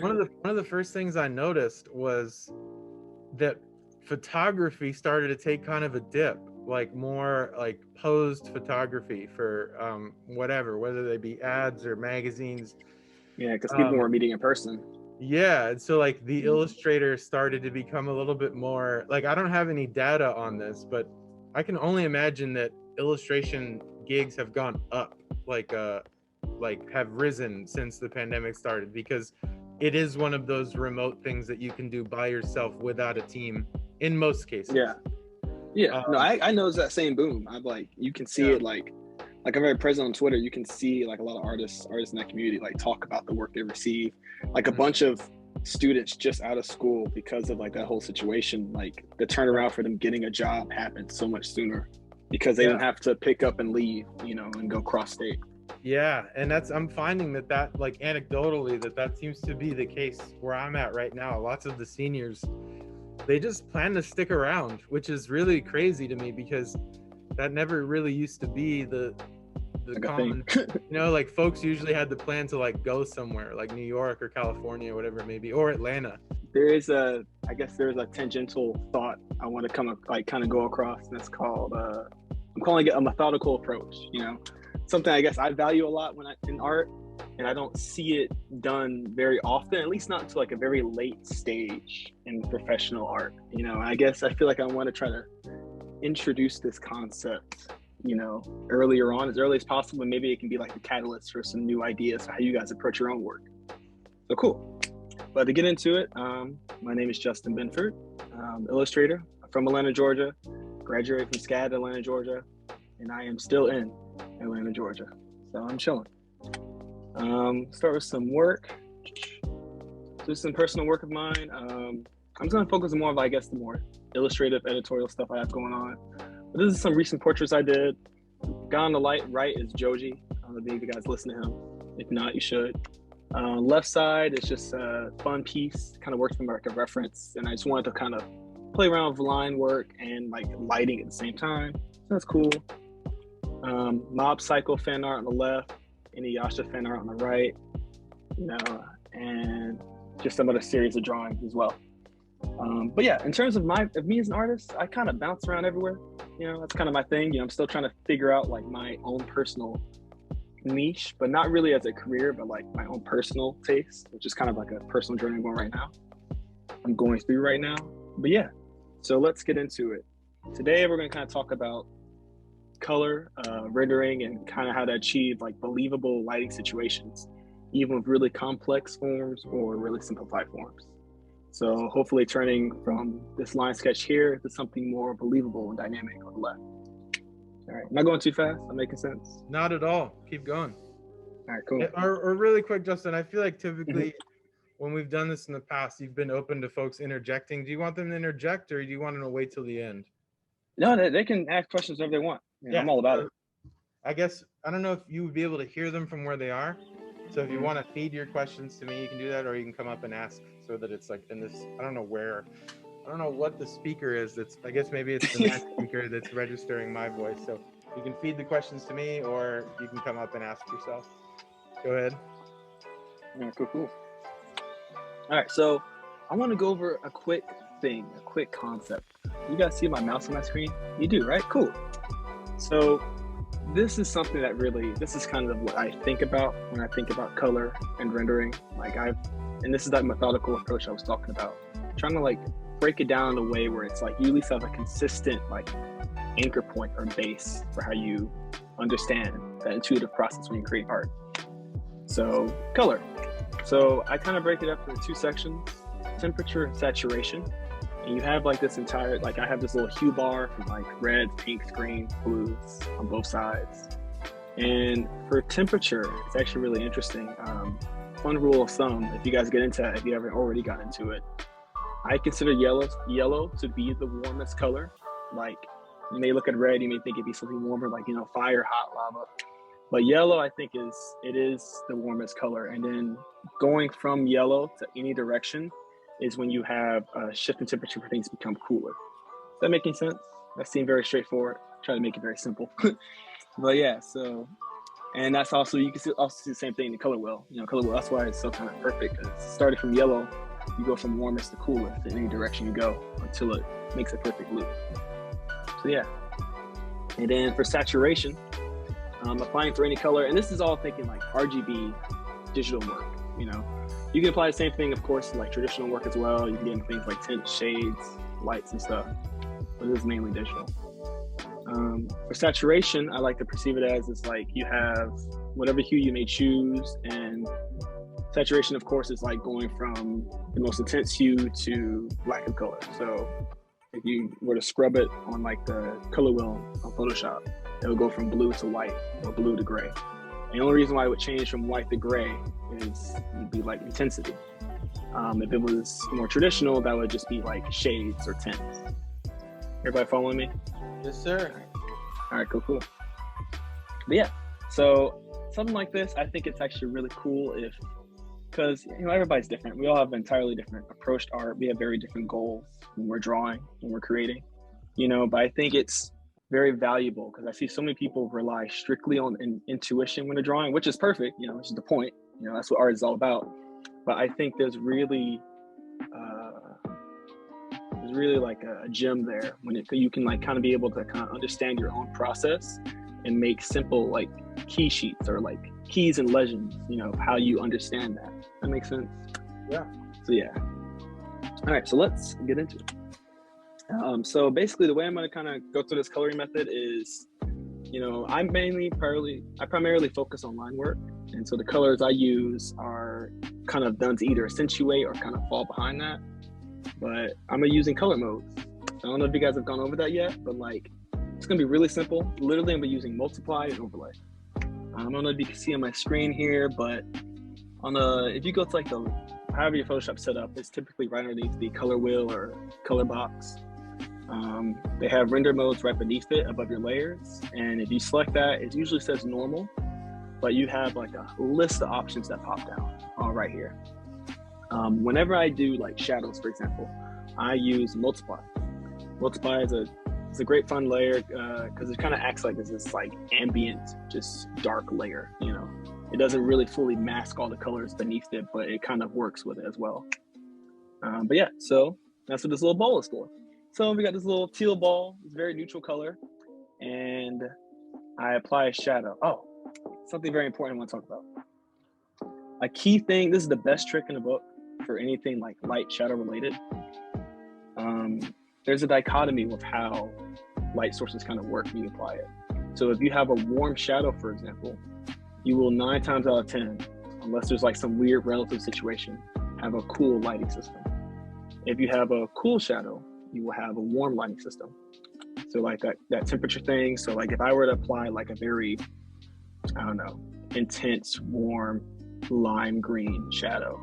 one of the first things I noticed was that photography started to take kind of a dip, like more like posed photography for whatever, whether they be ads or magazines. Yeah, because people Um, weren't meeting in person. yeah, and so like the Illustrator started to become a little bit more like, I don't have any data on this, but I can only imagine that illustration gigs have gone up, like have risen since the pandemic started, because it is one of those remote things that you can do by yourself without a team in most cases. Yeah. Yeah. No, Um, I noticed that same boom. I'm like, you can see yeah. it like I'm very present on Twitter. You can see like a lot of artists in that community like talk about the work they receive. Like a Mhm. bunch of students just out of school because of like that whole situation. Like the turnaround for them getting a job happened so much sooner because they Yeah. didn't have to pick up and leave, and go cross state. Yeah, and I'm finding that like anecdotally that seems to be the case where I'm at right now. Lots of the seniors, they just plan to stick around, which is really crazy to me, because that never really used to be the Like a thing. common, like folks usually had the plan to like go somewhere like New York or California, whatever it may be, or Atlanta. I guess there's a tangential thought I want to kind of go across, and it's called I'm calling it a methodical approach. Something I guess I value a lot in art, and I don't see it done very often, at least not until like a very late stage in professional art. I guess I feel like I want to try to introduce this concept, earlier on, as early as possible, and maybe it can be like a catalyst for some new ideas for how you guys approach your own work. So cool. But to get into it, my name is Justin Benford, illustrator. I'm from Atlanta, Georgia, graduated from SCAD, Atlanta, Georgia, and I am still in Atlanta, Georgia. So I'm chilling. Start with some work. So this is some personal work of mine. I'm just going to focus more on, I guess, the more illustrative, editorial stuff I have going on. But this is some recent portraits I did. Guy on the right is Joji. I don't know if you guys listen to him. If not, you should. Left side is just a fun piece, kind of works from like a reference, and I just wanted to kind of play around with line work and like lighting at the same time. So that's cool. Mob Psycho fan art on the left, Inuyasha fan art on the right, and just some other series of drawings as well. But yeah, in terms of me as an artist, I kind of bounce around everywhere. That's kind of my thing. I'm still trying to figure out like my own personal niche, but not really as a career, but like my own personal taste, which is kind of like a personal journey I'm going through right now. But yeah, so let's get into it. Today we're going to kind of talk about color, rendering, and kind of how to achieve like believable lighting situations, even with really complex forms or really simplified forms. So hopefully turning from this line sketch here to something more believable and dynamic on the left. All right, not going too fast. I'm making sense. Not at all. Keep going. All right, cool. Or really quick, Justin, I feel like typically when we've done this in the past, you've been open to folks interjecting. Do you want them to interject, or do you want them to wait till the end? No, they can ask questions whenever they want. Yeah, I'm all about it. I guess, I don't know if you would be able to hear them from where they are. So if you want to feed your questions to me, you can do that, or you can come up and ask so that it's like in this, I don't know what the speaker is. I guess maybe it's the Mac speaker that's registering my voice. So you can feed the questions to me, or you can come up and ask yourself. Go ahead. Yeah, cool. All right, so I want to go over a quick concept. You guys see my mouse on my screen? You do, right? Cool. So this is something this is kind of what I think about when I think about color and rendering. And this is that methodical approach I was talking about. Trying to like break it down in a way where it's like you at least have a consistent like anchor point or base for how you understand that intuitive process when you create art. So color. So I kind of break it up into two sections, temperature and saturation. And you have like this entire, like I have this little hue bar from like reds, pinks, greens, blues on both sides. And for temperature, it's actually really interesting. Fun rule of thumb, if you guys get into that, if you haven't already got into it, I consider yellow to be the warmest color. Like you may look at red, you may think it'd be something warmer, like, fire, hot lava. But yellow, I think it is the warmest color. And then going from yellow to any direction is when you have a shift in temperature for things to become cooler. Is that making sense? That seemed very straightforward. Try to make it very simple. But yeah, so, And that's also, you can also see the same thing in the color wheel. You know, color wheel, that's why it's so kind of perfect, because starting from yellow, you go from warmest to coolest in any direction you go until it makes a perfect loop. So yeah. And then for saturation, applying for any color, and this is all thinking like RGB digital work, you know. You can apply the same thing, of course, to like traditional work as well. You can get into things like tints, shades, lights, and stuff, but it is mainly digital. For saturation, I like to perceive it as it's like you have whatever hue you may choose, and saturation, of course, is like going from the most intense hue to lack of color. So if you were to scrub it on like the color wheel on Photoshop, it would go from blue to white or blue to gray. And the only reason why it would change from white to gray is it'd be like intensity. If it was more traditional, that would just be like shades or tints. Everybody following me? Yes, sir. All right, cool. But yeah, so something like this, I think it's actually really cool because you know, everybody's different. We all have an entirely different approach to art. We have very different goals when we're drawing, when we're creating, you know, but I think it's very valuable because I see so many people rely strictly on intuition when they're drawing, which is perfect, you know, which is the point, you know, that's what art is all about. But I think there's really like a gem there when you can like kind of be able to kind of understand your own process and make simple like key sheets or like keys and legends, you know, how you understand that. That makes sense? Yeah. So yeah. All right, so let's get into it. So basically the way I'm going to kind of go through this coloring method is, you know, I primarily focus on line work. And so the colors I use are kind of done to either accentuate or kind of fall behind that. But I'm using color modes. I don't know if you guys have gone over that yet, but like, it's gonna be really simple. Literally, I'm using multiply and overlay. I don't know if you can see on my screen here, but if you go to like however your Photoshop set up, it's typically right underneath the color wheel or color box. They have render modes right beneath it above your layers. And if you select that, it usually says normal, but you have like a list of options that pop down all right here. Whenever I do like shadows, for example, I use multiply. Multiply is a great fun layer because it kind of acts like this like ambient, just dark layer, you know. It doesn't really fully mask all the colors beneath it, but it kind of works with it as well. But yeah, so that's what this little ball is for. So we got this little teal ball, it's very neutral color, and I apply a shadow. Oh, something very important I want to talk about. A key thing, this is the best trick in the book for anything like light shadow related. There's a dichotomy with how light sources kind of work when you apply it. So if you have a warm shadow, for example, you will 9 times out of 10, unless there's like some weird relative situation, have a cool lighting system. If you have a cool shadow, you will have a warm lighting system. So like that temperature thing. So like if I were to apply like a very, I don't know, intense, warm, lime green shadow,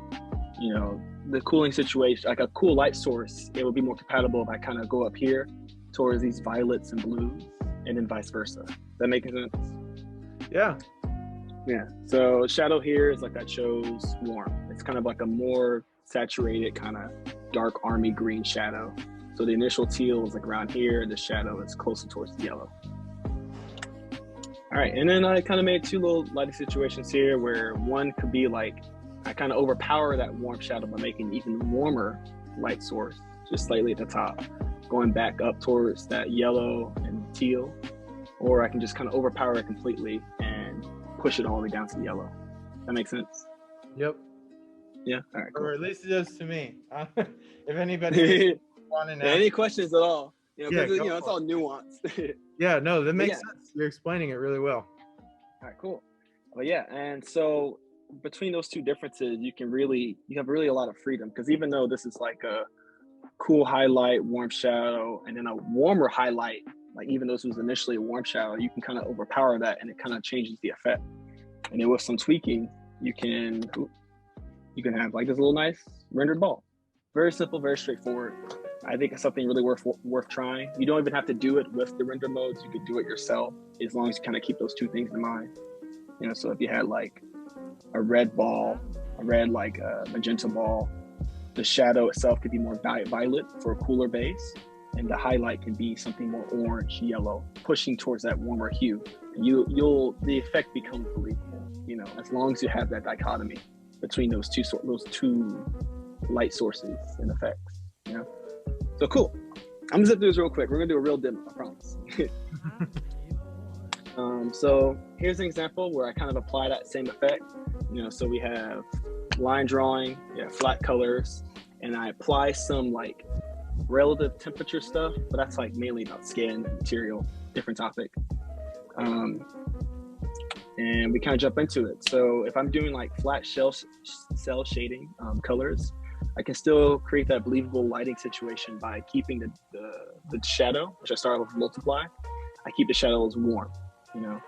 you know, the cooling situation, like a cool light source, it would be more compatible if I kind of go up here towards these violets and blues, and then vice versa. That making sense? Yeah. Yeah. So shadow here is like that shows warm. It's kind of like a more saturated kind of dark army green shadow. So the initial teal is like around here. The shadow is closer towards the yellow. All right, and then I kind of made 2 little lighting situations here where one could be like, I kind of overpower that warm shadow by making an even warmer light source, just slightly at the top, going back up towards that yellow and teal, or I can just kind of overpower it completely and push it all the way down to the yellow. That makes sense? Yep. Yeah, all right, cool. Or at least it does to me. If anybody wanting to any questions at all, you know, yeah, you know, it's all nuanced. Yeah, no, that makes sense. You're explaining it really well. All right, cool. Well, yeah, and so between those 2 differences, you have really a lot of freedom, because even though this is like a cool highlight, warm shadow, and then a warmer highlight, like even though this was initially a warm shadow, you can kind of overpower that and it kind of changes the effect. And then with some tweaking, you can have like this little nice rendered ball. Very simple, very straightforward. I think it's something really worth trying. You don't even have to do it with the render modes. You could do it yourself as long as you kind of keep those 2 things in mind. You know, so if you had like a red ball, a red like magenta ball, the shadow itself could be more violet for a cooler base. and the highlight can be something more orange, yellow, pushing towards that warmer hue. And the effect becomes believable, you know, as long as you have that dichotomy between those two light sources and effects, you know. So cool. I'm gonna zip through this real quick. We're gonna do a real demo, I promise. So here's an example where I kind of apply that same effect. You know, so we have line drawing, flat colors, and I apply some like relative temperature stuff, but that's like mainly about skin and material, different topic. And we kind of jump into it. So if I'm doing like flat cell shading colors, I can still create that believable lighting situation by keeping the shadow, which I start with multiply. I keep the shadows warm, you know.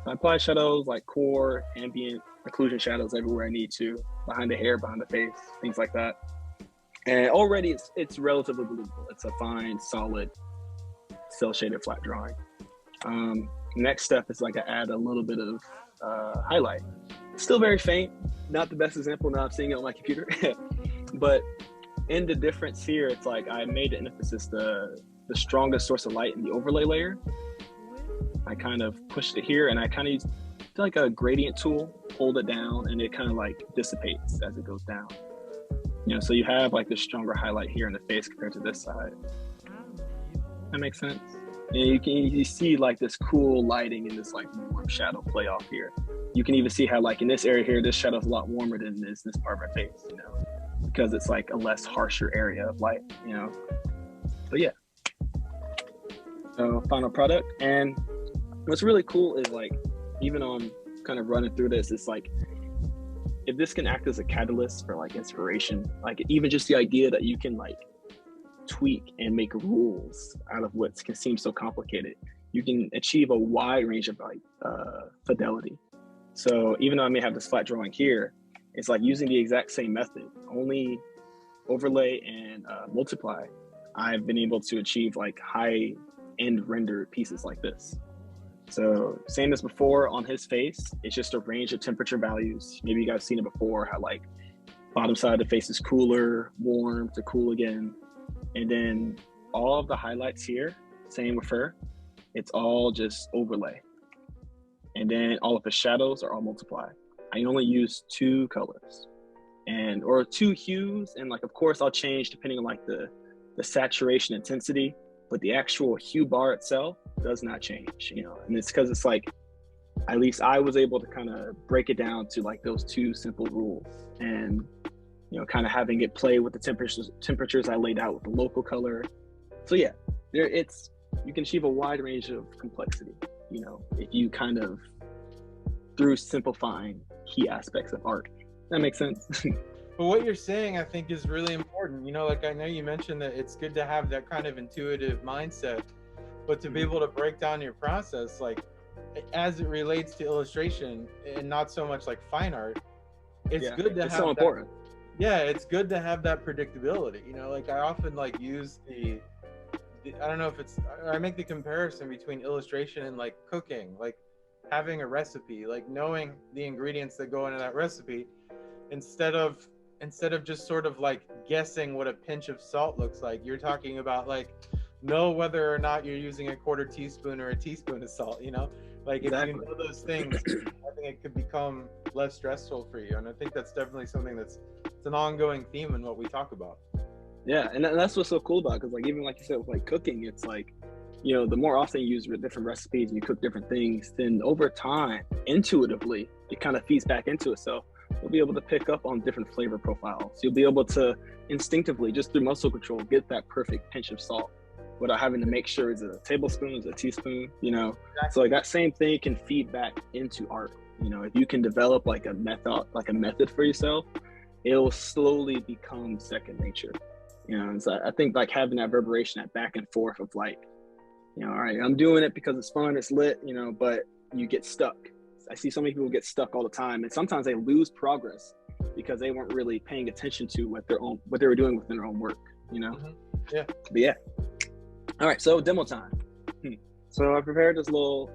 So I apply shadows like core, ambient, occlusion shadows everywhere I need to, behind the hair, behind the face, things like that. And already it's relatively believable. It's a fine, solid, cell shaded flat drawing. Next step is like I add a little bit of highlight. Still very faint, not the best example now I'm seeing it on my computer. But in the difference here, it's like I made an emphasis the strongest source of light in the overlay layer. I kind of pushed it here and I kind of used like a gradient tool, hold it down, and it kind of like dissipates as it goes down. You know, so you have like this stronger highlight here in the face compared to this side. That makes sense. And you see like this cool lighting and this like warm shadow play off here. You can even see how like in this area here, this shadow is a lot warmer than this part of my face, you know, because it's like a less harsher area of light, you know. But yeah. So final product. And what's really cool is like, even on kind of running through this, it's like, if this can act as a catalyst for like inspiration, like even just the idea that you can like tweak and make rules out of what can seem so complicated, you can achieve a wide range of like fidelity. So even though I may have this flat drawing here, it's like using the exact same method, only overlay and multiply, I've been able to achieve like high end rendered pieces like this. So same as before on his face, it's just a range of temperature values. Maybe you guys seen it before, how like bottom side of the face is cooler, warm to cool again. And then all of the highlights here, same with her, it's all just overlay. And then all of the shadows are all multiply. I only use 2 colors or 2 hues. And like, of course I'll change depending on like the saturation intensity, but the actual hue bar itself does not change, you know. And it's because it's like, at least I was able to kind of break it down to like those 2 simple rules, and you know, kind of having it play with the temperatures I laid out with the local color. So yeah, you can achieve a wide range of complexity, you know, if you kind of through simplifying key aspects of art. That makes sense. But what you're saying, I think, is really important. You know, like I know you mentioned that it's good to have that kind of intuitive mindset, but to be able to break down your process, like as it relates to illustration and not so much like fine art, it's good to have so important. Yeah, it's good to have that predictability. You know, like I often like use the I don't know if it's, I make the comparison between illustration and like cooking, like having a recipe, like knowing the ingredients that go into that recipe, instead of just sort of like guessing what a pinch of salt looks like. You're talking about like, know whether or not you're using a 1/4 teaspoon or a teaspoon of salt, you know, like exactly. If you know those things, I think it could become less stressful for you. And I think that's definitely something it's an ongoing theme in what we talk about. Yeah, and that's what's so cool about it, because like even like you said with like cooking, it's like, you know, the more often you use different recipes and you cook different things, then over time, intuitively, it kind of feeds back into itself. You'll be able to pick up on different flavor profiles. You'll be able to instinctively, just through muscle control, get that perfect pinch of salt without having to make sure it's a tablespoon, it's a teaspoon, you know? Exactly. So like that same thing can feed back into art. You know, if you can develop like a method for yourself, it'll slowly become second nature. You know, and so I think like having that reverberation, that back and forth of like, you know, all right, I'm doing it because it's fun, it's lit, you know, but you get stuck. I see so many people get stuck all the time, and sometimes they lose progress because they weren't really paying attention to what they were doing within their own work, you know? Mm-hmm. Yeah. But yeah. All right, so demo time. So I prepared this little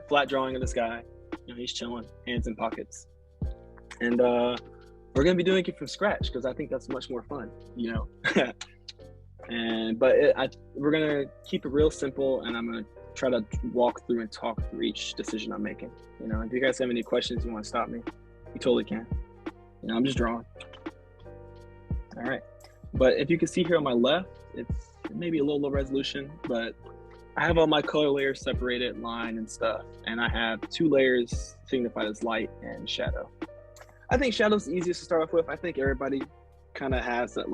flat drawing of this guy. You know, he's chilling, hands in pockets. And we're gonna be doing it from scratch because I think that's much more fun, you know? We're gonna keep it real simple, and I'm gonna try to walk through and talk through each decision I'm making. You know, if you guys have any questions, you want to stop me, you totally can. You know, I'm just drawing. All right, but if you can see here on my left, it's maybe a little low resolution, but I have all my color layers separated, line and stuff, and I have 2 layers signified as light and shadow. I think shadow's the easiest to start off with. I think everybody kind of has that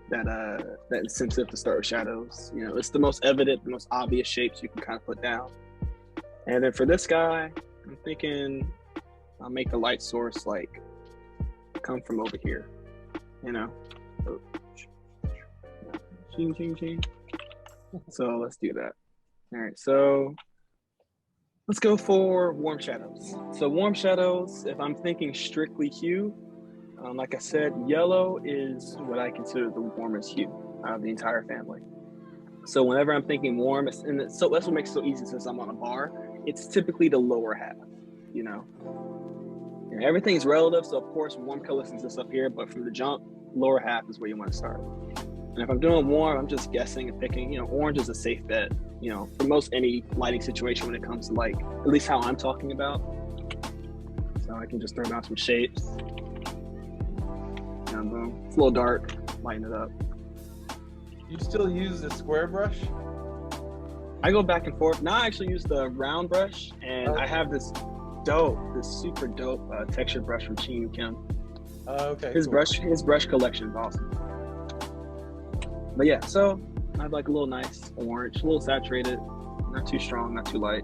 that incentive to start with shadows. You know, it's the most evident, the most obvious shapes you can kind of put down. And then for this guy, I'm thinking I'll make the light source like come from over here, you know. Ching, ching, ching. So let's do that. All right, so let's go for warm shadows. So warm shadows, if I'm thinking strictly hue, like I said, yellow is what I consider the warmest hue out of the entire family. So whenever I'm thinking warm, so that's what makes it so easy since I'm on a bar, it's typically the lower half, you know. And everything's relative, so of course warm colors exist up here, but from the jump, lower half is where you want to start. And if I'm doing warm, I'm just guessing and picking, you know, orange is a safe bet, you know, for most any lighting situation when it comes to like, at least how I'm talking about. So I can just throw down some shapes. And boom, it's a little dark, lighten it up. You still use the square brush? I go back and forth. Now I actually use the round brush, and I have this super dope textured brush from Chin Kim. Okay. His brush collection is awesome. But yeah, so I have like a little nice orange, a little saturated, not too strong, not too light.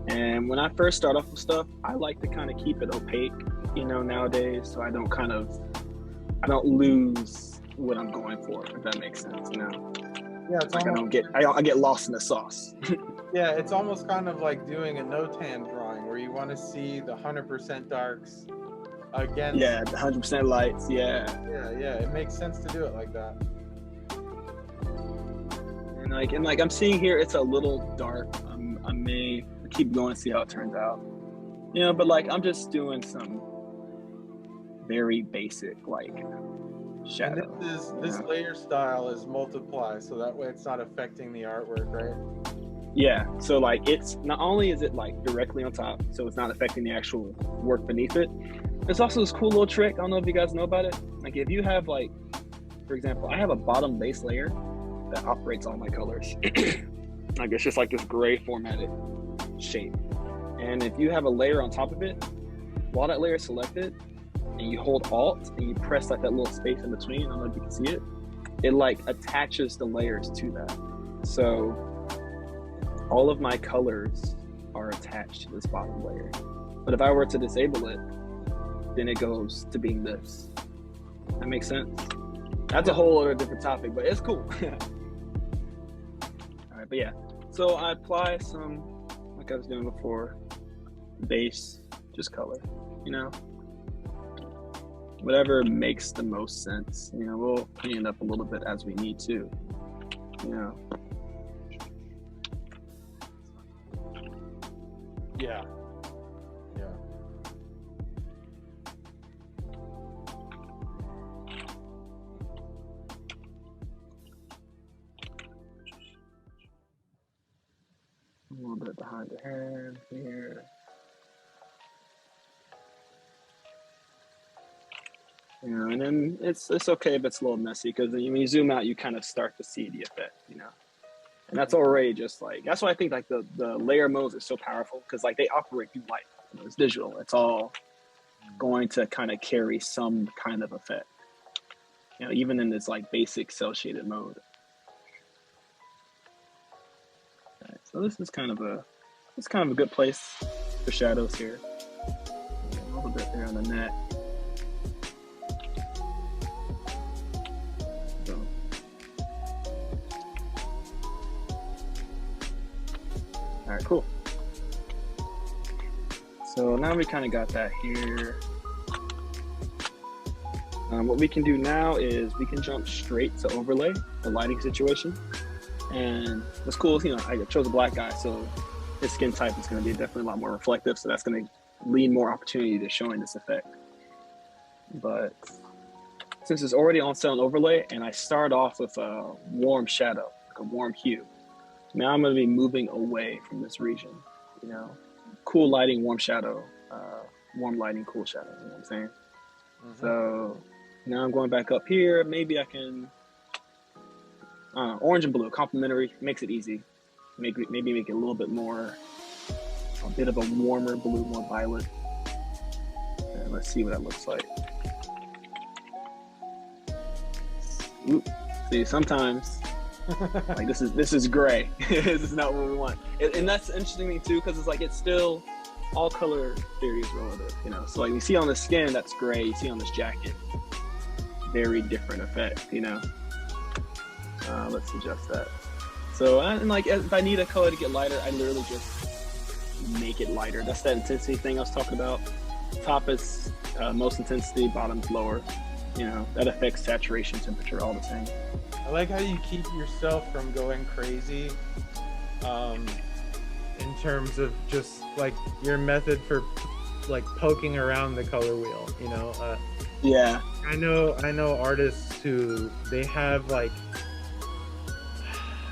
And when I first start off with stuff, I like to kind of keep it opaque, you know, nowadays, so I don't lose what I'm going for, if that makes sense, you know. Yeah, it's like almost, I get lost in the sauce. Yeah, it's almost kind of like doing a no-tan drawing where you want to see the 100% darks against. Yeah, the 100% lights. Yeah. Yeah, it makes sense to do it like that. And like I'm seeing here, it's a little dark. I may keep going to see how it turns out. You know, but like I'm just doing some very basic like shadow. And this layer style is multiply, so that way it's not affecting the artwork, right? Yeah, so like it's not only is it like directly on top, so it's not affecting the actual work beneath it. There's also this cool little trick. I don't know if you guys know about it. Like if you have like, for example, I have a bottom base layer that operates all my colors. Like it's just like this gray formatted shape. And if you have a layer on top of it, while that layer is selected, and you hold Alt and you press like that little space in between, I don't know if you can see it, it like attaches the layers to that. So all of my colors are attached to this bottom layer. But if I were to disable it, then it goes to being this. That makes sense? That's a whole other different topic, but it's cool. All right, but yeah. So I apply some, like I was doing before, base, just color, you know? Whatever makes the most sense. You know, we'll clean it up a little bit as we need to, you know? Yeah. A little bit behind the hand here. You know, and then it's okay if it's a little messy, because when you zoom out, you kind of start to see the effect, you know? And that's already just like, that's why I think like the layer modes are so powerful, because like they operate through light. You know, it's digital. It's all going to kind of carry some kind of effect, you know, even in this like basic cell shaded mode. All right, so this is kind of a good place for shadows here. A little bit there on the neck. All right, cool. So now we kind of got that here. What we can do now is we can jump straight to overlay the lighting situation. And what's cool is, you know, I chose a black guy, so his skin type is going to be definitely a lot more reflective. So that's going to lead more opportunity to showing this effect. But since it's already on set and overlay, and I start off with a warm shadow, like a warm hue. Now I'm going to be moving away from this region, you know, cool lighting, warm shadow, warm lighting, cool shadow, you know what I'm saying? So now I'm going back up here. Maybe I can, orange and blue, complementary, makes it easy. Maybe make it a little bit more, a bit of a warmer blue, more violet. And let's see what that looks like. Ooh, see, sometimes like this is gray. This is not what we want, and that's interesting me too, because it's like it's still all color theory is relative, you know. So like you see on the skin, that's gray. You see on this jacket, very different effect, you know. Let's adjust that. So and like if I need a color to get lighter, I literally just make it lighter. That's that intensity thing I was talking about. Top is most intensity, bottom's lower. You know, that affects saturation, temperature, all the same. I like how you keep yourself from going crazy in terms of just like your method for like poking around the color wheel, you know. Yeah, I know artists who they have like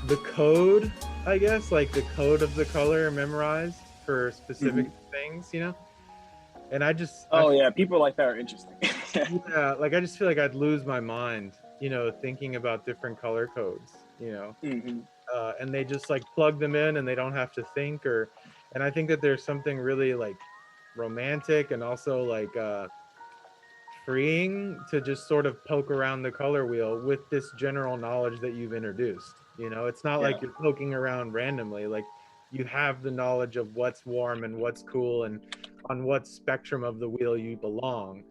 the code, I guess, like the code of the color memorized for specific things, you know. And I just yeah, people like that are interesting. yeah, like I just feel like I'd lose my mind, you know, thinking about different color codes, you know. And they just like plug them in and they don't have to think. And I think that there's something really like romantic and also like freeing to just sort of poke around the color wheel with this general knowledge that you've introduced, you know. It's not like you're poking around randomly, like you have the knowledge of what's warm and what's cool and on what spectrum of the wheel you belong.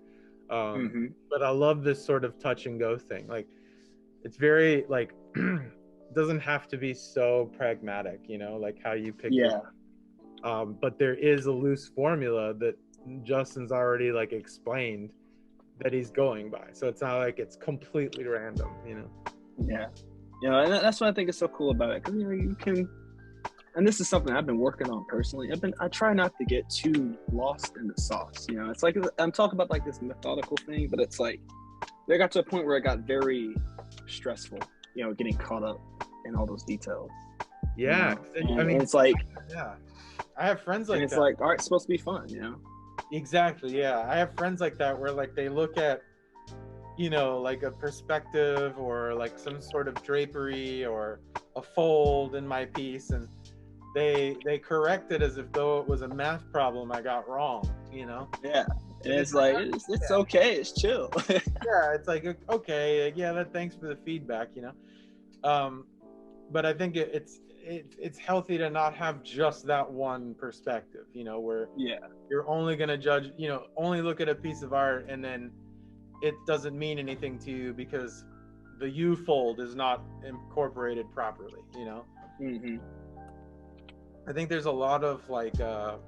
But I love this sort of touch and go thing. Like it's very like doesn't have to be so pragmatic, you know, like how you pick your but there is a loose formula that Justin's already like explained that he's going by, so it's not like it's completely random, you know. And that's what I think is so cool about it, because you know you can, and this is something I've been working on personally. I try not to get too lost in the sauce, you know. It's like I'm talking about like this methodical thing, but it's like they got to a point where it got very stressful, you know, getting caught up in all those details. Yeah, you know? I mean, it's like, yeah, I have friends like and it's that. like art's supposed to be fun, you know. Exactly, yeah, I have friends like that where like they look at, you know, like a perspective or like some sort of drapery or a fold in my piece, and they correct it as if though it was a math problem I got wrong, you know. And it's like it's okay, it's chill. Yeah, it's like okay, yeah, thanks for the feedback, you know. But I think it's healthy to not have just that one perspective, you know, where you're only going to judge, you know, only look at a piece of art and then it doesn't mean anything to you because the U fold is not incorporated properly, you know. I think there's a lot of like a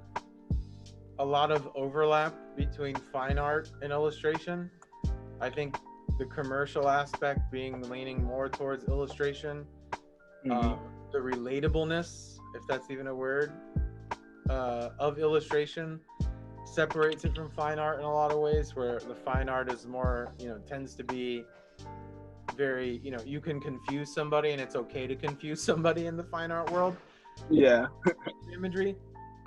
lot of overlap between fine art and illustration. I think the commercial aspect leaning more towards illustration. The relatableness, if that's even a word, of illustration separates it from fine art in a lot of ways, where the fine art is more, you know, tends to be very, you know, you can confuse somebody and it's okay to confuse somebody in the fine art world. Imagery.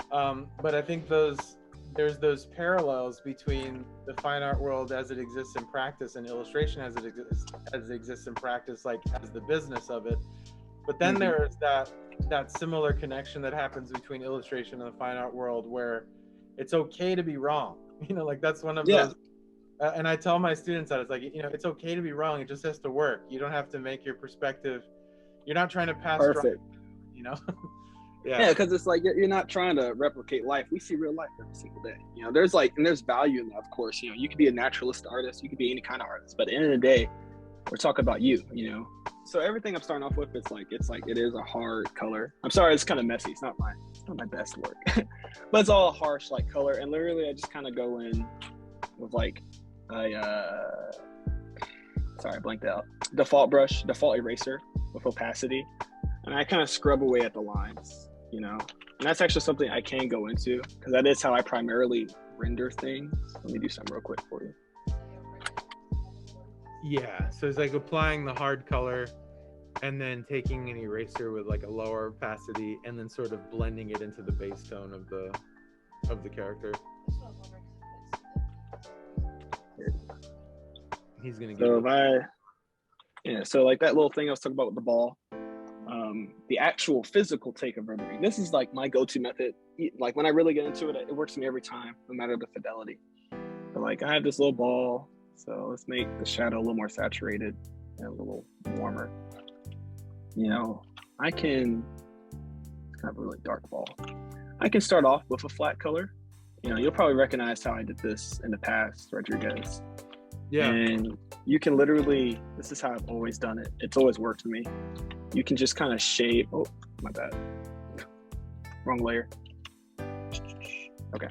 But I think there's those parallels between the fine art world as it exists in practice and illustration as it exists in practice, like as the business of it. But then there's that similar connection that happens between illustration and the fine art world, where it's okay to be wrong. You know, like that's one of those. And I tell my students that it's like, you know, it's okay to be wrong. It just has to work. You don't have to make your perspective. You're not trying to pass. Perfect. You know. Yeah, because it's like you're not trying to replicate life. We see real life every single day. You know, there's value in that, of course. You know, you could be a naturalist artist, you could be any kind of artist, but at the end of the day, we're talking about you. You know. So everything I'm starting off with, it's like it is a hard color. I'm sorry, it's kind of messy. It's not my best work, but it's all harsh like color. And literally, I just kind of go in with like sorry, I blanked out. Default brush, default eraser with opacity, and I kind of scrub away at the lines. You know, and that's actually something I can go into because that is how I primarily render things. Let me do something real quick for you. Yeah, so it's like applying the hard color and then taking an eraser with like a lower opacity and then sort of blending it into the base tone of the character. He's gonna give so like that little thing I was talking about with the ball, the actual physical take of rendering. This is like my go-to method. Like when I really get into it, it works for me every time, no matter the fidelity. But like I have this little ball, so let's make the shadow a little more saturated and a little warmer. You know, it's kind of a really dark ball. I can start off with a flat color. You know, you'll probably recognize how I did this in the past, Rodriguez. Yeah. And you can literally, this is how I've always done it. It's always worked for me. You can just kind of shade, oh, my bad. Wrong layer. Okay.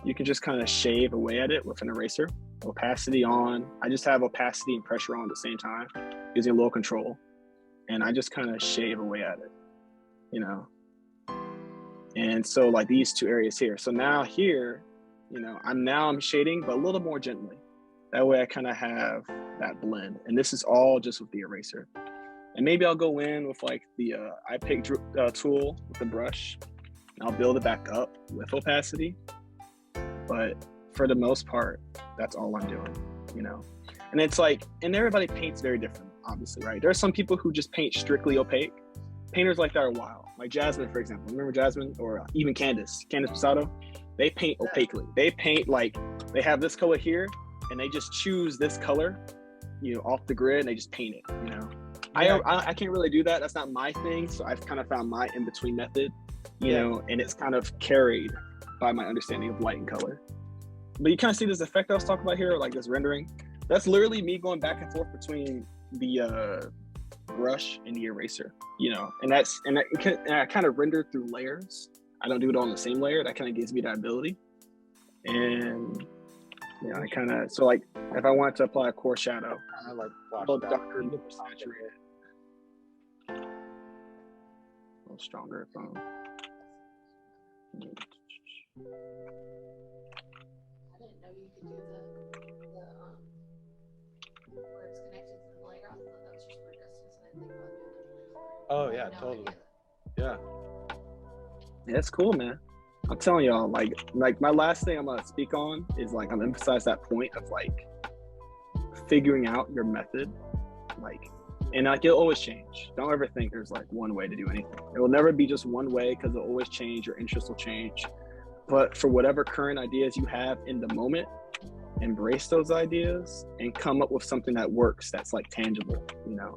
You can just kind of shave away at it with an eraser. Opacity on. I just have opacity and pressure on at the same time, using a little control. And I just kind of shave away at it, you know? And so like these two areas here. So now here, you know, I'm shading, but a little more gently. That way I kind of have that blend. And this is all just with the eraser. And maybe I'll go in with like the I pick tool with the brush. And I'll build it back up with opacity. But for the most part, that's all I'm doing, you know? And it's like, and everybody paints very different, obviously, right? There are some people who just paint strictly opaque. Painters like that are wild. Like Jasmine, for example. Remember Jasmine? Or even Candace Posado? They paint opaquely. They paint like, they have this color here, and they just choose this color, you know, off the grid, and they just paint it, you know? Yeah. I can't really do that. That's not my thing. So I've kind of found my in-between method, you know, and it's kind of carried by my understanding of light and color. But you kind of see this effect I was talking about here, like this rendering. That's literally me going back and forth between the brush and the eraser, you know, and I kind of render through layers. I don't do it on the same layer. That kind of gives me that ability. And, you know, I kind of, so like if I want to apply a core shadow, I like a little darker, a little saturated, a little stronger if I'm. I didn't know you could do the where it's connected to the layer. I thought that was just for distance, and I think about doing that. Oh yeah, totally. Yeah. Yeah, it's cool, man. I'm telling y'all, like my last thing I'm gonna speak on is like I'm emphasize that point of like figuring out your method, like, and like it'll always change. Don't ever think there's like one way to do anything. It will never be just one way because it'll always change. Your interests will change. But for whatever current ideas you have in the moment, embrace those ideas and come up with something that works, that's like tangible, you know,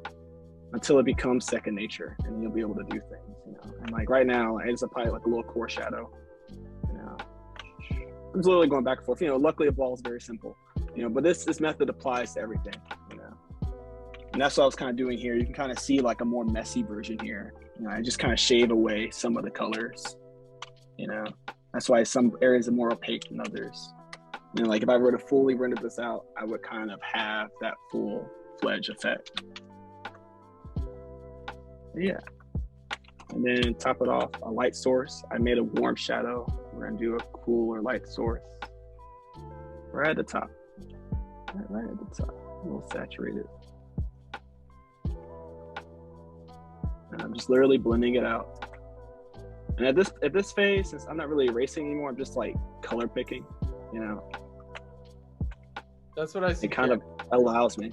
until it becomes second nature and you'll be able to do things, you know. And like right now, I just apply like a little core shadow, you know. I'm just literally going back and forth, you know. Luckily, a ball is very simple, you know, but this method applies to everything, you know. And that's what I was kind of doing here. You can kind of see like a more messy version here. You know, I just kind of shave away some of the colors, you know. That's why some areas are more opaque than others. You know, like if I were to fully render this out, I would kind of have that full-fledged effect. Yeah. And then top it off, a light source. I made a warm shadow. We're gonna do a cooler light source. Right at the top. Right at the top. A little saturated. And I'm just literally blending it out. And at this phase, since I'm not really erasing anymore, I'm just like color picking, you know. That's what I see. It kind of allows me.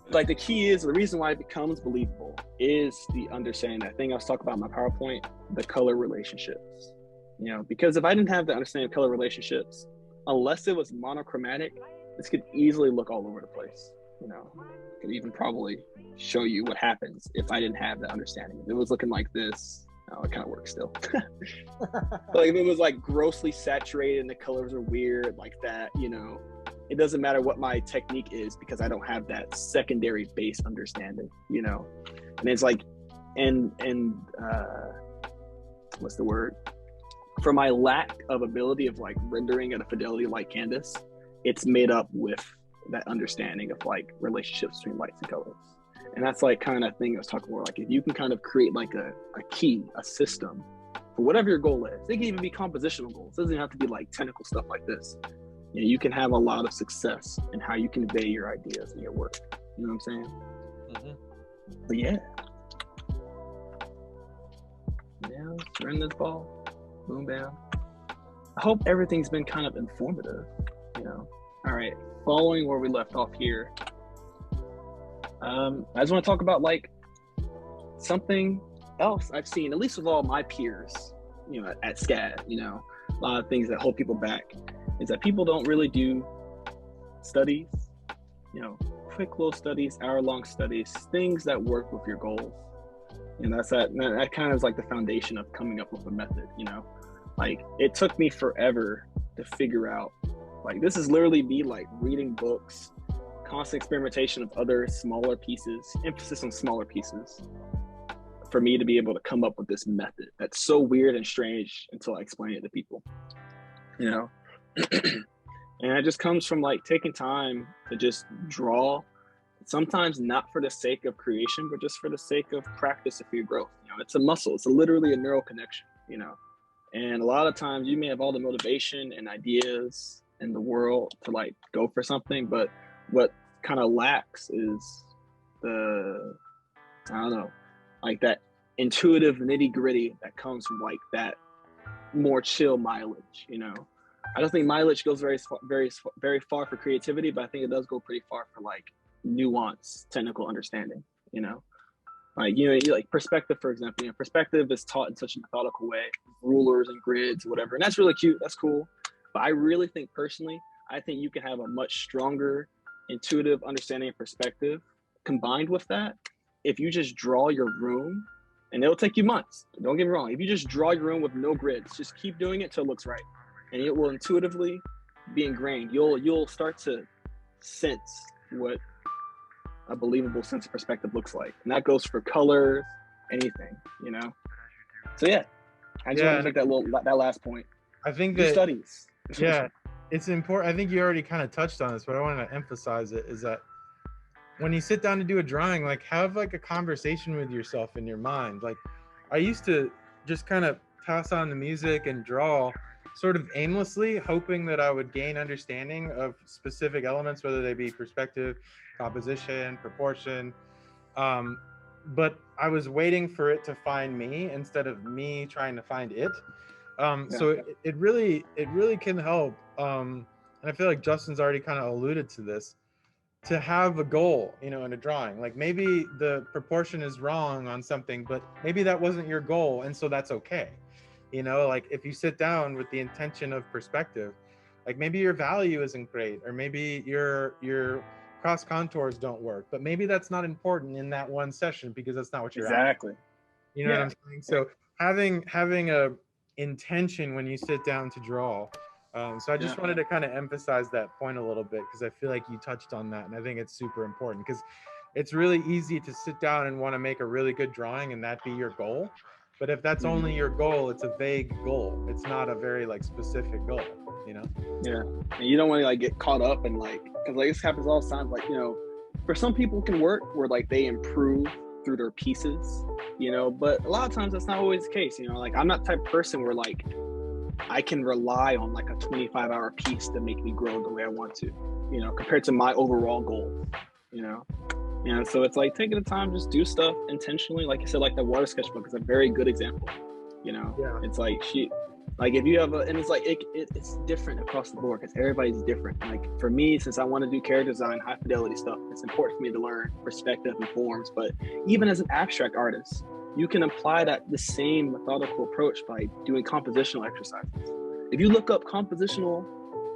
Like the key is, the reason why it becomes believable is the understanding, that thing I was talking about in my PowerPoint, the color relationships. You know, because if I didn't have the understanding of color relationships, unless it was monochromatic, this could easily look all over the place. You know, I could even probably show you what happens if I didn't have that understanding. If it was looking like this, oh, it kind of works still. Like if it was like grossly saturated and the colors are weird like that, you know, it doesn't matter what my technique is because I don't have that secondary base understanding, you know. And it's like, and what's the word? For my lack of ability of like rendering at a fidelity like Candace, it's made up with that understanding of like relationships between lights and colors. And that's like kind of thing I was talking about. Like if you can kind of create like a key, a system for whatever your goal is. It can even be compositional goals. It doesn't have to be like technical stuff like this. you can have a lot of success in how you convey your ideas and your work. You know what I'm saying? Mm-hmm. But yeah, run this ball, boom, bam. I hope everything's been kind of informative, All right, following where we left off here, I just want to talk about like something else I've seen, at least with all my peers, at SCAD, a lot of things that hold people back is that people don't really do studies, quick little studies, hour-long studies, things that work with your goals. And that kind of is like the foundation of coming up with a method, like it took me forever to figure out, like, this is literally me like reading books, constant experimentation of other smaller pieces, emphasis on smaller pieces, for me to be able to come up with this method that's so weird and strange until I explain it to people, and it just comes from like taking time to just draw, sometimes not for the sake of creation, but just for the sake of practice of your growth. It's a muscle. It's literally a neural connection, and a lot of times you may have all the motivation and ideas in the world to like go for something, but what kind of lacks is like that intuitive nitty gritty that comes from like that more chill mileage. I don't think mileage goes very far for creativity, but I think it does go pretty far for like nuance, technical understanding. Like perspective, for example. Perspective is taught in such a methodical way, rulers and grids, whatever, and that's really cute. That's cool. But I really think personally, I think you can have a much stronger intuitive understanding of perspective combined with that if you just draw your room, and it'll take you months. Don't get me wrong. If you just draw your room with no grids, just keep doing it till it looks right, and it will intuitively be ingrained. You'll start to sense what a believable sense of perspective looks like, and that goes for colors, anything, So yeah, I just want to make that last point. I think Do that studies. Yeah, it's important. I think you already kind of touched on this, but I want to emphasize it, is that when you sit down to do a drawing, like have like a conversation with yourself in your mind. Like I used to just kind of toss on the music and draw sort of aimlessly, hoping that I would gain understanding of specific elements, whether they be perspective, composition, proportion. But I was waiting for it to find me instead of me trying to find it. So it really can help. And I feel like Justin's already kind of alluded to this, to have a goal, in a drawing. Like maybe the proportion is wrong on something, but maybe that wasn't your goal. And so that's okay. Like if you sit down with the intention of perspective, like maybe your value isn't great, or maybe your cross contours don't work, but maybe that's not important in that one session because that's not what you're exactly. What I'm saying? So having a intention when you sit down to draw. So I just wanted to kind of emphasize that point a little bit, because I feel like you touched on that, and I think it's super important, because it's really easy to sit down and want to make a really good drawing and that be your goal. But if that's only your goal, it's a vague goal. It's not a very like specific goal, Yeah, and you don't want to like get caught up in like, because like this happens all the time. Like for some people it can work where like they improve through their pieces, but a lot of times that's not always the case. Like I'm not the type of person where like I can rely on like a 25-hour piece to make me grow the way I want to, compared to my overall goal, so it's like taking the time, just do stuff intentionally. Like I said, like the water sketchbook is a very good example. It's like if you have and it's like it's different across the board because everybody's different. Like for me, since I want to do character design, high fidelity stuff, it's important for me to learn perspective and forms. But even as an abstract artist, you can apply the same methodical approach by doing compositional exercises. If you look up compositional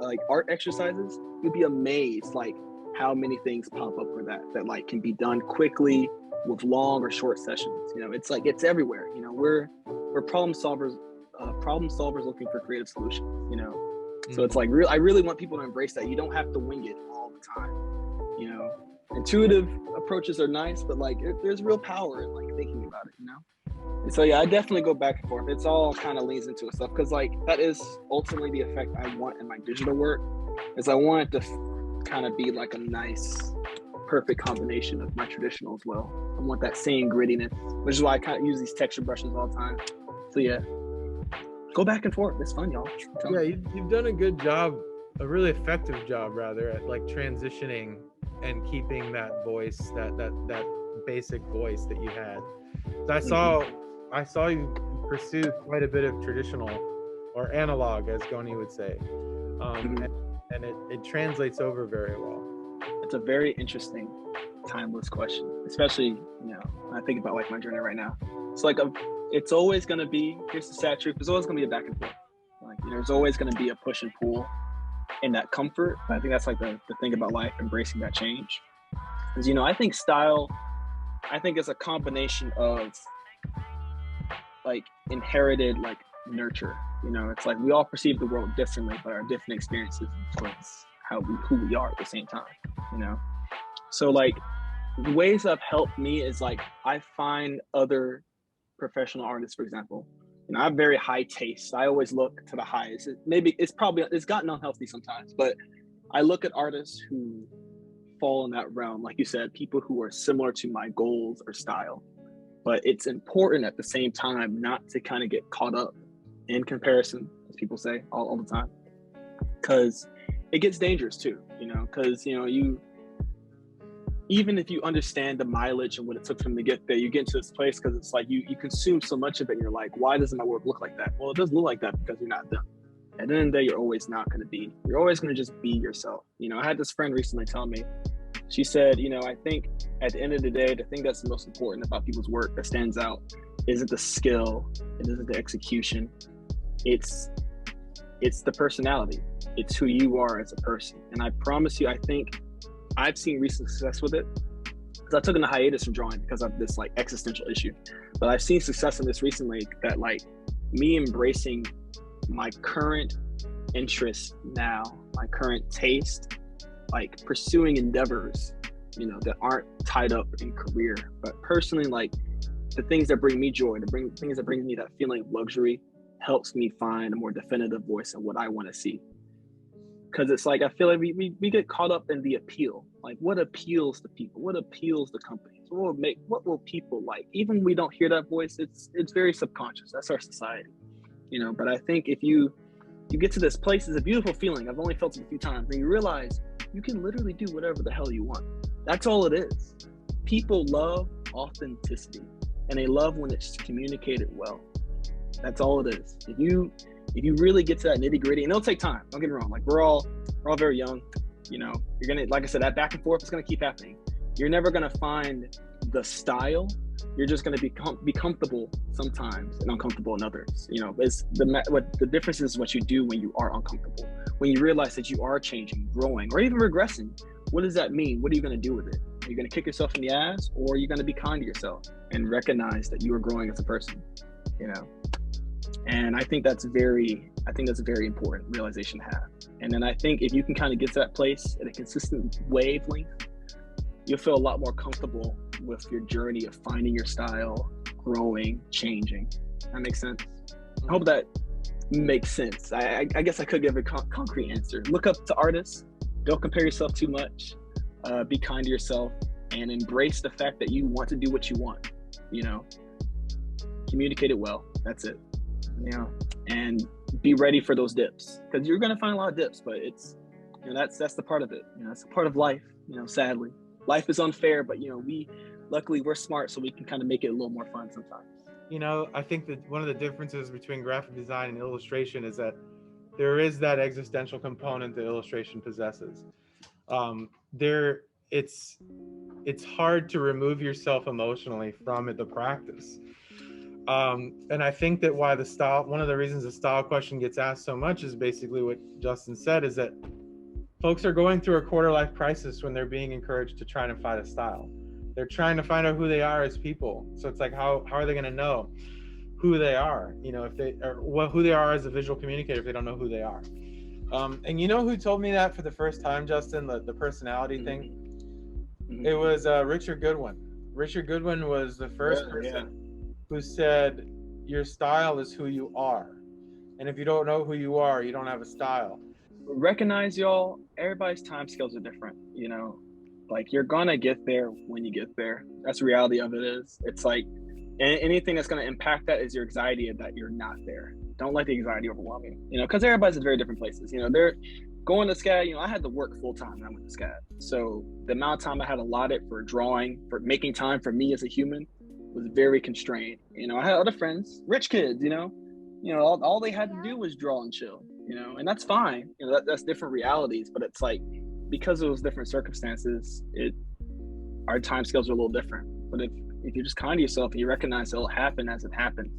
like art exercises, you'll be amazed like how many things pop up for that like can be done quickly with long or short sessions. It's like it's everywhere. We're problem solvers looking for creative solutions. So it's like I really want people to embrace that. You don't have to wing it all the time. Intuitive approaches are nice, but like there's real power in like thinking about it. And so I definitely go back and forth. It's all kind of leans into itself, because like that is ultimately the effect I want in my digital work. Is I want it to kind of be like a nice, perfect combination of my traditional as well. I want that same grittiness, which is why I kind of use these texture brushes all the time. So go back and forth. It's fun, y'all. You've done a good job a really effective job rather at like transitioning and keeping that voice, that basic voice that you had. So I saw you pursue quite a bit of traditional or analog, as Goni would say, and it translates over very well. It's a very interesting, timeless question, especially, you know, when I think about like my journey right now. It's like it's always going to be, here's the sad truth, there's always going to be a back and forth. Like, you know, there's always going to be a push and pull in that comfort. But I think that's like the thing about life, embracing that change. Because, you know, I think style, it's a combination of like inherited like nurture. You know, it's like we all perceive the world differently, but our different experiences influence who we are at the same time, you know? So like the ways that have helped me is like, I find other professional artists, for example, and I have very high taste. I always look to the highest. It's gotten unhealthy sometimes, but I look at artists who fall in that realm. Like you said, people who are similar to my goals or style, but it's important at the same time not to kind of get caught up in comparison, as people say all the time, because it gets dangerous too, you know, because, you know, even if you understand the mileage and what it took for them to get there, you get into this place because it's like you consume so much of it and you're like, why doesn't my work look like that? Well, it doesn't look like that because you're not them. At the end of the day, you're always going to just be yourself. You know, I had this friend recently tell me, she said, you know, I think at the end of the day, the thing that's the most important about people's work that stands out isn't the skill, it isn't the execution, it's the personality. It's who you are as a person. And I promise you, I think I've seen recent success with it, because I took a hiatus from drawing because of this like existential issue. But I've seen success in this recently, that like me embracing my current interest now, my current taste, like pursuing endeavors, you know, that aren't tied up in career, but personally, like the things that bring me joy, things that bring me that feeling of luxury, helps me find a more definitive voice in what I want to see. Because it's like, I feel like we get caught up in the appeal. Like, what appeals to people? What appeals to companies? What will people like? Even when we don't hear that voice, it's very subconscious. That's our society, you know. But I think if you get to this place, it's a beautiful feeling. I've only felt it a few times, and you realize you can literally do whatever the hell you want. That's all it is. People love authenticity, and they love when it's communicated well. That's all it is. If you really get to that nitty gritty, and it'll take time, don't get me wrong, like we're all very young, you know, you're gonna, like I said, that back and forth is gonna keep happening. You're never gonna find the style. You're just gonna be comfortable sometimes and uncomfortable in others. You know, what the difference is what you do when you are uncomfortable. When you realize that you are changing, growing, or even regressing, what does that mean? What are you gonna do with it? Are you gonna kick yourself in the ass, or are you gonna be kind to yourself and recognize that you are growing as a person, you know? And I think that's a very important realization to have. And then I think if you can kind of get to that place at a consistent wavelength, you'll feel a lot more comfortable with your journey of finding your style, growing, changing. That makes sense? I hope that makes sense. I guess I could give a concrete answer. Look up to artists. Don't compare yourself too much. Be kind to yourself and embrace the fact that you want to do what you want. You know, communicate it well. That's it. You know, and be ready for those dips, because you're going to find a lot of dips, but it's, you know, that's the part of it. You know, it's a part of life. You know, sadly, life is unfair, but you know, luckily we're smart, so we can kind of make it a little more fun sometimes. You know, I think that one of the differences between graphic design and illustration is that there is that existential component that illustration possesses. It's hard to remove yourself emotionally from the practice. And I think that one of the reasons the style question gets asked so much is basically what Justin said, is that folks are going through a quarter life crisis when they're being encouraged to try and find a style. They're trying to find out who they are as people. So it's like, how are they going to know who they are? You know, who they are as a visual communicator if they don't know who they are. And you know who told me that for the first time, Justin, the personality thing? Mm-hmm. It was Richard Goodwin. Richard Goodwin was the first person who said, your style is who you are. And if you don't know who you are, you don't have a style. Recognize, y'all, everybody's time scales are different, you know? Like, you're gonna get there when you get there. That's the reality of it is. It's like, anything that's gonna impact that is your anxiety that you're not there. Don't let the anxiety overwhelm you, you know, because everybody's at very different places. You know, going to SCAD, you know, I had to work full time when I went to SCAD. So the amount of time I had allotted for drawing, for making time for me as a human, was very constrained. You know, I had other friends, rich kids, you know, all they had to do was draw and chill, you know, and that's fine. You know, that's different realities, but it's like, because of those different circumstances, our time scales are a little different. But if you're just kind to yourself and you recognize it'll happen as it happens.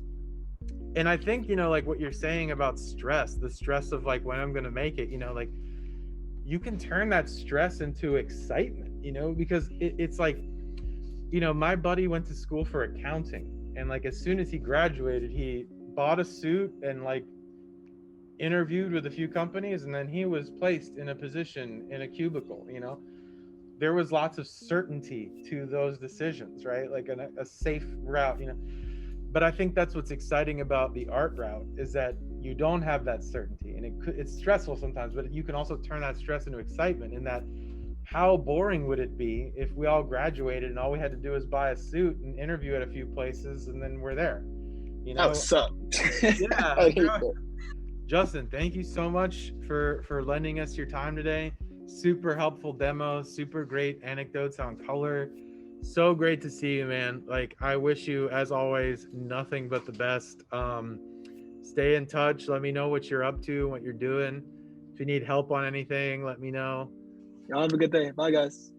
And I think, you know, like what you're saying about stress, the stress of like when I'm going to make it, you know, like you can turn that stress into excitement, you know, because it's like, you know, my buddy went to school for accounting, and like as soon as he graduated, he bought a suit and like interviewed with a few companies, and then he was placed in a position in a cubicle, you know. There was lots of certainty to those decisions, right? Like a safe route, you know. But I think that's what's exciting about the art route, is that you don't have that certainty, and it's stressful sometimes, but you can also turn that stress into excitement. In that, how boring would it be if we all graduated and all we had to do was buy a suit and interview at a few places and then we're there, you know? That would suck. Yeah. I hate that. Justin, thank you so much for lending us your time today. Super helpful demo, super great anecdotes on color. So great to see you, man. Like, I wish you, as always, nothing but the best. Stay in touch. Let me know what you're up to, what you're doing. If you need help on anything, let me know. Y'all have a good day. Bye, guys.